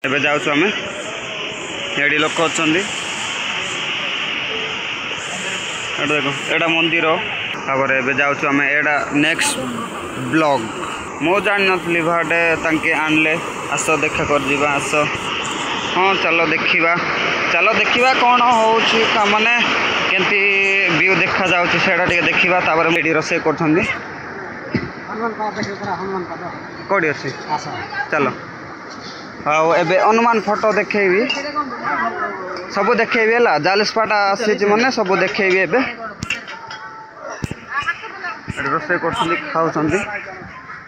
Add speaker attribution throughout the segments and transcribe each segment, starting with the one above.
Speaker 1: एबे जाऊँ आम एडी लोक अच्छा देखो एटा मंदिर तापर एबे जाऊँ आम एटा नेक्स्ट ब्लॉग मो जान नी भाटे तांके आनले आस देखा कर जीवा आस हाँ चलो देखा कौन हो माने केंती व्यू देखा जाउछि सेडा टिके देखिबा तापर एडी रोसे करथंदी कोडी अछि चलो हाँ एबे हनुमान फोटो देखेबी सब देखेबी है जालिसपाटा आसी मैंने सब देखेबी एबे रोसे करथंदी खाउछंदी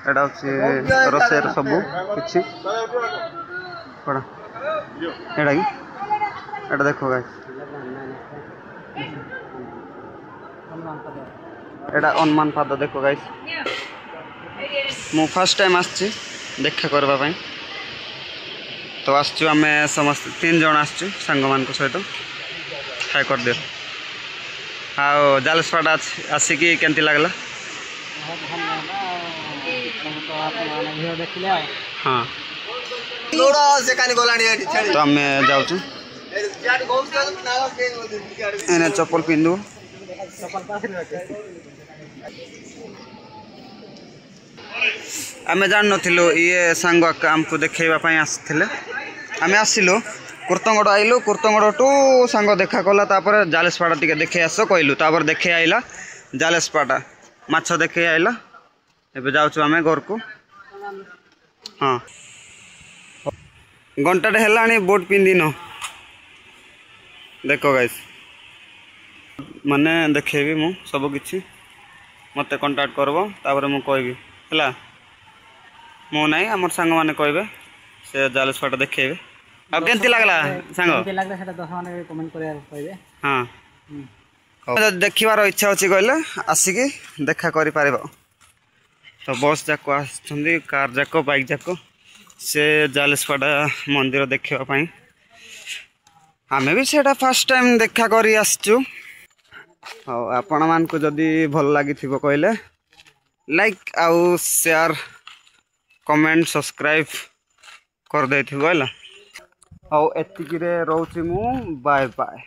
Speaker 1: एडा अछि रोसे सब किछि कोडा एडा की एडा देखो गाइस एडा हनुमान पाद देखो गाइस मु फर्स्ट टाइम आछि देखा करबा पई तो आसचु आम समस्त 3 जन आसचु सांग मान सहित हाय कर दियो आओ जालसपाटा आसिकी केंती लागला हाँ तो आम जाऊँ एने चप्पल पिंधु आम जान नु ये सांग आमको देखा आसते आम आसिलु कुर्तंगड़ आइलु कुर्तंगड़ टू सांग देखा कला तापर जालसपाटा टिके देखे आस कहलु तापर देखे आइला जालसपाटा माछ देखे आइला एबे जाऊँ आम घर को हाँ घंटाटे है बोट पिंधिन देखो गाइस माने देखेबी मु सब किछि मते कांटेक्ट करबो तापर मु कहबी हला मो नाही हमर संग माने कहबे से जालसपाटा देखेबे अब केंती लागला संग केंती लागला सेटा 10 माने कमेंट करे कहबे हां देखिबार इच्छा अछि कहले आसिकी देखा करि पारिबो तो बस जाको आछंदी कार जाको बाइक जाको से जालसपाटा मंदिर देखिबा पई आमे भी सेटा फर्स्ट टाइम देखा करी आसचु आपण मान को जदी भल लागि थिबो कहले लाइक आउ शेयर कमेंट सब्सक्राइब कर दे थी बोला एतिकी रे रहउछि मु बाय बाय।